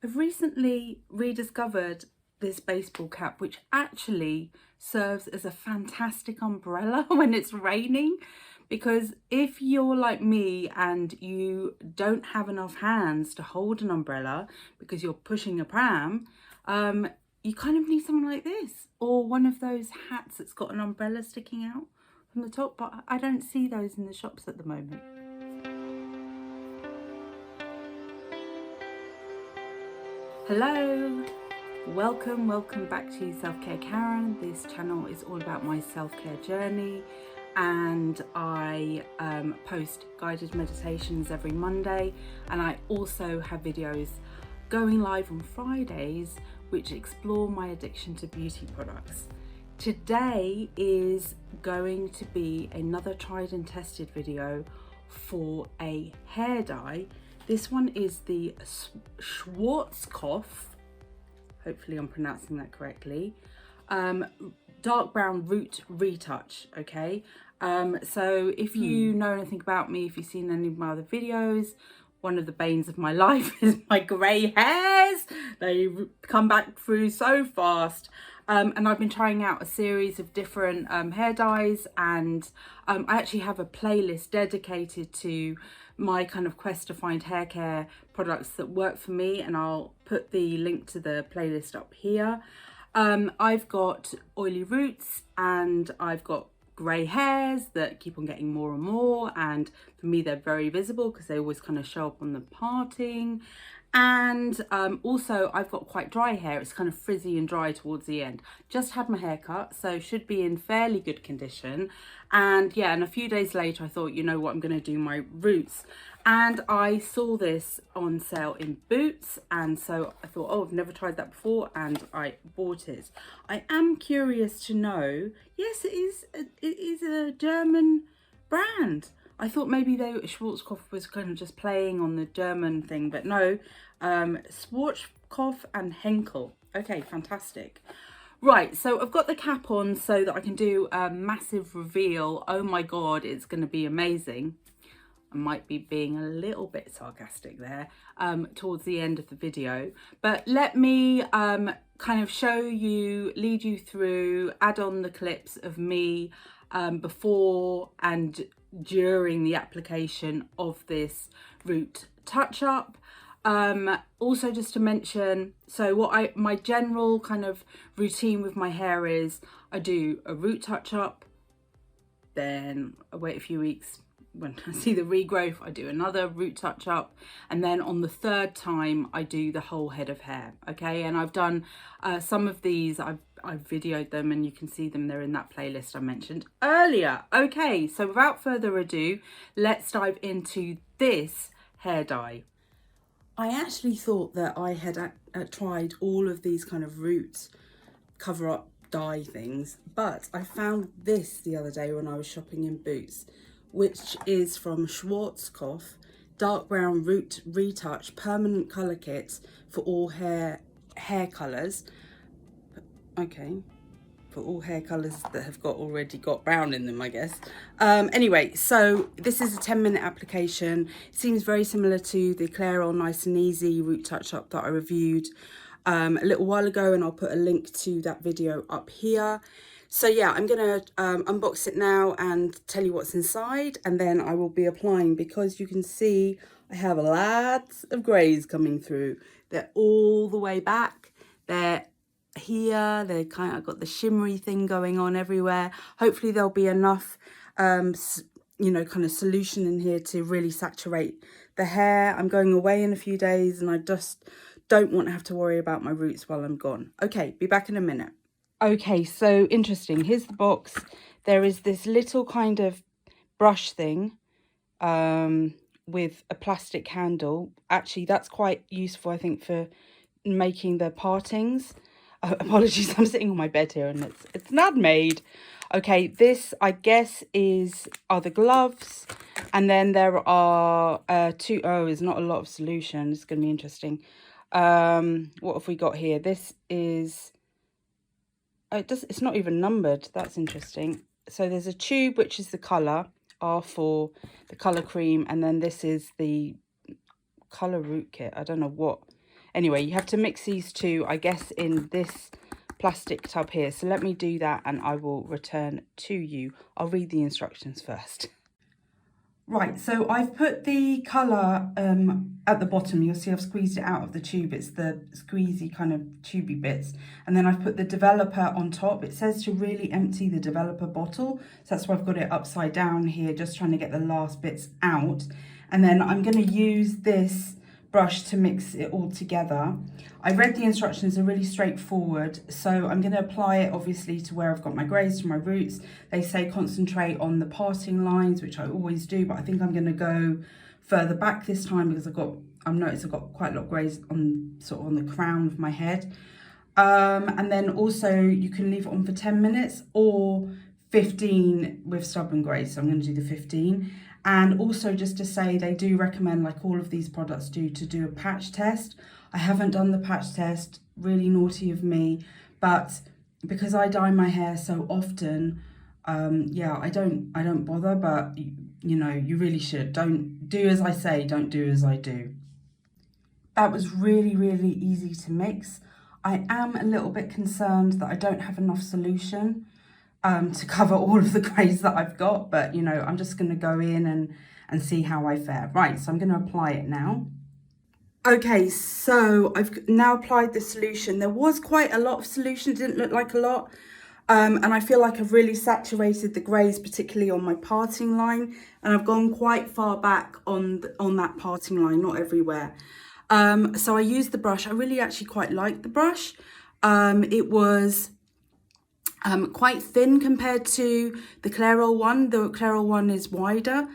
I've recently rediscovered this baseball cap, which actually serves as a fantastic umbrella when it's raining. Because if you're like me and you don't have enough hands to hold an umbrella because you're pushing a pram, you kind of need something like this, or one of those hats that's got an umbrella sticking out from the top, but I don't see those in the shops at the moment. Hello, welcome back to Self-Care Karen. This channel is all about my self-care journey, and I post guided meditations every Monday, and I also have videos going live on Fridays which explore my addiction to beauty products. Today is going to be another tried and tested video for a hair dye. This one is the Schwarzkopf, hopefully I'm pronouncing that correctly, dark brown root retouch, okay? So if you know anything about me, if you've seen any of my other videos, one of the banes of my life is my grey hairs. They come back through so fast. And I've been trying out a series of different hair dyes, and I actually have a playlist dedicated to my kind of quest to find hair care products that work for me, and I'll put the link to the playlist up here. I've got oily roots and I've got grey hairs that keep on getting more and more, and for me they're very visible because they always kind of show up on the parting. And also I've got quite dry hair. It's kind of frizzy and dry towards the end. Just had my hair cut, so should be in fairly good condition. And yeah, and a few days later I thought, you know what, I'm going to do my roots. And I saw this on sale in Boots, and so I thought, oh, I've never tried that before, and I bought it. I am curious to know, yes, it is a German brand. I thought maybe Schwarzkopf was kind of just playing on the German thing, but no, Schwarzkopf and Henkel. Okay, fantastic. Right, so I've got the cap on so that I can do a massive reveal. Oh my God, it's going to be amazing. I might be being a little bit sarcastic there towards the end of the video, but let me kind of show you, lead you through, add on the clips of me before and during the application of this root touch-up. Also just to mention, so my general kind of routine with my hair is I do a root touch-up, then I wait a few weeks. When I see the regrowth, I do another root touch up, and then on the third time I do the whole head of hair. Okay, and I've done some of these, I've videoed them, and you can see them, they're in that playlist I mentioned earlier. Okay, so without further ado, let's dive into this hair dye. I actually thought that I had tried all of these kind of root cover up dye things, but I found this the other day when I was shopping in Boots, which is from Schwarzkopf dark brown root retouch permanent color kit for all hair colors. Okay, for all hair colors that have already got brown in them, I guess. Anyway, so this is a 10-minute application. It seems very similar to the Clairol Nice and Easy root touch up that I reviewed a little while ago, and I'll put a link to that video up here. So yeah, I'm gonna unbox it now and tell you what's inside, and then I will be applying, because you can see I have lots of greys coming through. They're all the way back. They're here. They're kind of got the shimmery thing going on everywhere. Hopefully there'll be enough, you know, kind of solution in here to really saturate the hair. I'm going away in a few days, and I just don't want to have to worry about my roots while I'm gone. Okay, be back in a minute. Okay, so interesting. Here's the box. There is this little kind of brush thing with a plastic handle. Actually, that's quite useful, I think, for making the partings. Apologies, I'm sitting on my bed here and it's not made. Okay, this, I guess, are the gloves. And then there are there's not a lot of solution. It's going to be interesting. What have we got here? This is... it's not even numbered. That's interesting. So there's a tube, which is the colour, R4, the colour cream, and then this is the colour root kit. I don't know what. Anyway, you have to mix these two, I guess, in this plastic tub here. So let me do that and I will return to you. I'll read the instructions first. Right, so I've put the colour at the bottom. You'll see I've squeezed it out of the tube. It's the squeezy kind of tubey bits. And then I've put the developer on top. It says to really empty the developer bottle. So that's why I've got it upside down here, just trying to get the last bits out. And then I'm going to use this brush to mix it all together. I read the instructions, are really straightforward, so I'm going to apply it obviously to where I've got my greys, to my roots. They say concentrate on the parting lines, which I always do, but I think I'm going to go further back this time because I've noticed I've got quite a lot of greys on sort of on the crown of my head. And then also you can leave it on for 10 minutes or 15 with stubborn greys, so I'm going to do the 15. And also just to say, they do recommend, like all of these products do, to do a patch test. I haven't done the patch test, really naughty of me, but because I dye my hair so often, yeah, I don't bother, but you know, you really should. Don't do as I say, don't do as I do. That was really, really easy to mix. I am a little bit concerned that I don't have enough solution to cover all of the greys that I've got, but you know, I'm just going to go in and see how I fare. Right, so I'm going to apply it now. Okay, so I've now applied the solution. There was quite a lot of solution, didn't look like a lot. And I feel like I've really saturated the greys, particularly on my parting line. And I've gone quite far back on that parting line, not everywhere. So I used the brush. I really actually quite liked the brush. It was quite thin compared to the Clairol one. The Clairol one is wider.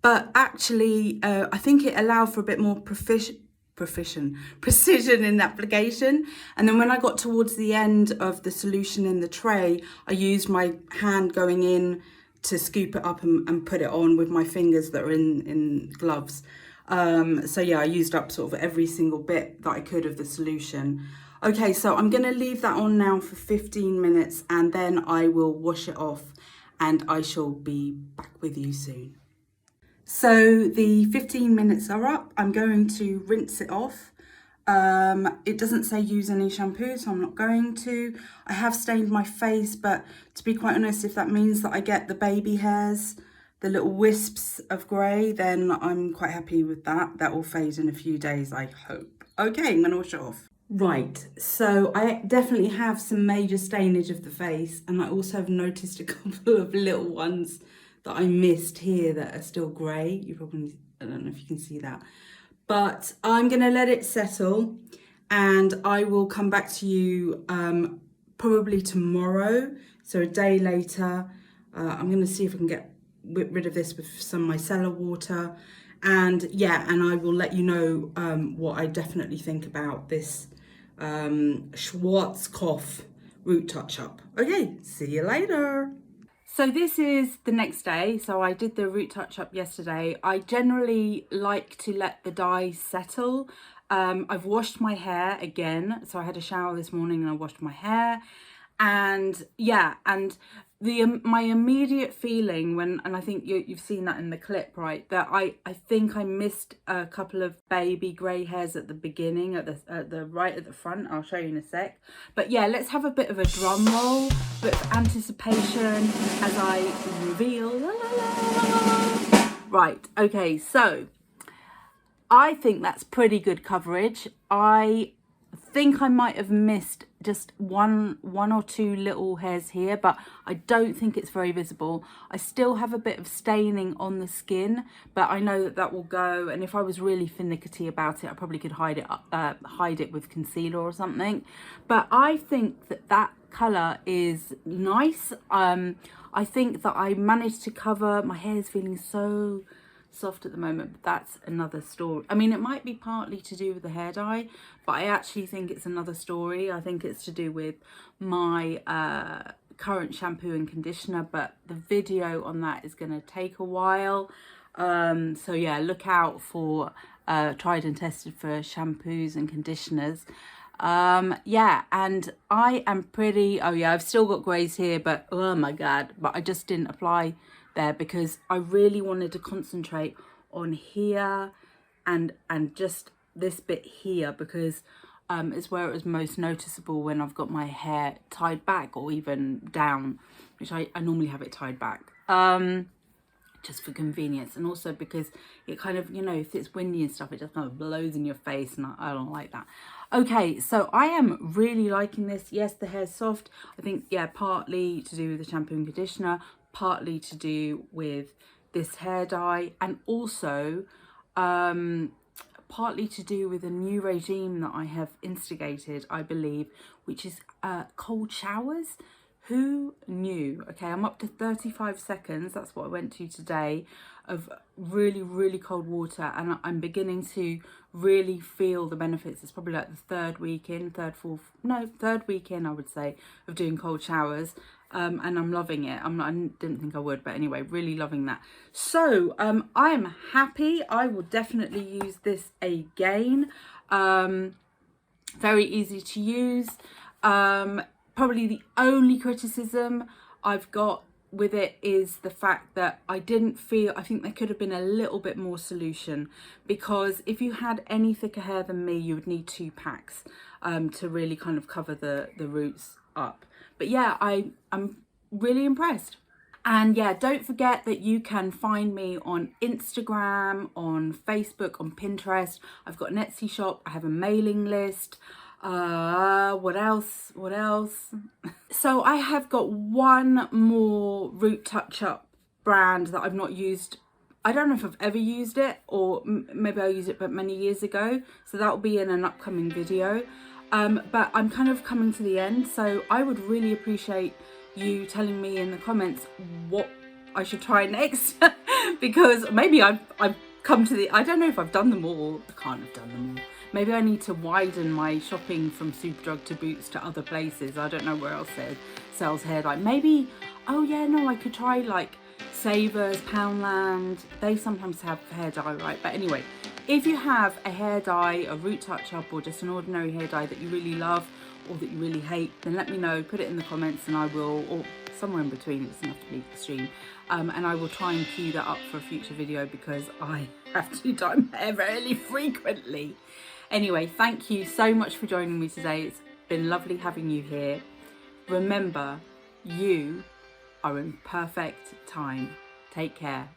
But actually, I think it allowed for a bit more precision in application. And then when I got towards the end of the solution in the tray, I used my hand going in to scoop it up and put it on with my fingers that are in gloves. So yeah, I used up sort of every single bit that I could of the solution. Okay, so I'm gonna leave that on now for 15 minutes and then I will wash it off and I shall be back with you soon. So the 15 minutes are up. I'm going to rinse it off. It doesn't say use any shampoo, so I'm not going to. I have stained my face, but to be quite honest, if that means that I get the baby hairs, the little wisps of grey, then I'm quite happy with that. That will fade in a few days, I hope. Okay, I'm gonna wash it off. Right, so I definitely have some major stainage of the face, and I also have noticed a couple of little ones that I missed here that are still grey. You probably, I don't know if you can see that. But I'm gonna let it settle and I will come back to you probably tomorrow. So a day later, I'm gonna see if I can get rid of this with some micellar water. And yeah, and I will let you know what I definitely think about this Schwarzkopf Root Touch-Up. Okay, see you later. So this is the next day. So I did the root touch up yesterday. I generally like to let the dye settle. I've washed my hair again. So I had a shower this morning and I washed my hair. And yeah, and my immediate feeling when, and I think you've seen that in the clip, right, that I think I missed a couple of baby grey hairs at the beginning, at the right at the front. I'll show you in a sec. But yeah, let's have a bit of a drum roll, bit of anticipation as I reveal. La, la, la. Right, okay, so I think that's pretty good coverage. I think I might have missed just one or two little hairs here, but I don't think it's very visible. I still have a bit of staining on the skin, but I know that will go, and if I was really finicky about it, I probably could hide it with concealer or something. But I think that colour is nice. I think that I managed to cover, my hair is feeling so soft at the moment, but that's another story. I mean, it might be partly to do with the hair dye, but I actually think it's another story. I think it's to do with my current shampoo and conditioner, but the video on that is going to take a while. So yeah, look out for tried and tested for shampoos and conditioners. Yeah, and I am pretty, oh yeah, I've still got greys here, but oh my god, but I just didn't apply there because I really wanted to concentrate on here and just this bit here because it's where it was most noticeable when I've got my hair tied back or even down, which I normally have it tied back. Just for convenience, and also because it kind of, you know, if it's windy and stuff, it just kind of blows in your face, and I don't like that. Okay, so I am really liking this. Yes, the hair's soft. I think, yeah, partly to do with the shampoo and conditioner, partly to do with this hair dye, and also partly to do with a new regime that I have instigated, I believe, which is cold showers. Who knew? Okay, I'm up to 35 seconds. That's what I went to today of really, really cold water. And I'm beginning to really feel the benefits. It's probably like the third week in, third week in, I would say, of doing cold showers. And I'm loving it. I didn't think I would, but anyway, really loving that. So I am happy. I will definitely use this again. Very easy to use. Probably the only criticism I've got with it is the fact that I think there could have been a little bit more solution, because if you had any thicker hair than me, you would need 2 packs to really kind of cover the roots up. But yeah, I'm really impressed. And yeah, don't forget that you can find me on Instagram, on Facebook, on Pinterest. I've got an Etsy shop. I have a mailing list. What else? So I have got one more root touch-up brand that I've not used. I don't know if I've ever used it, or maybe I used it but many years ago. So that will be in an upcoming video. But I'm kind of coming to the end. So I would really appreciate you telling me in the comments what I should try next. Because maybe I've come to the, I don't know if I've done them all. I can't have done them all. Maybe I need to widen my shopping from Superdrug to Boots to other places. I don't know where else sells hair dye. Maybe, oh yeah, no, I could try like Savers, Poundland. They sometimes have hair dye, right? But anyway, if you have a hair dye, a root touch-up, or just an ordinary hair dye that you really love or that you really hate, then let me know. Put it in the comments and I will, or somewhere in between, it doesn't have to be extreme. And I will try and cue that up for a future video because I have to dye my hair really frequently. Anyway, thank you so much for joining me today. It's been lovely having you here. Remember, you are in perfect time. Take care.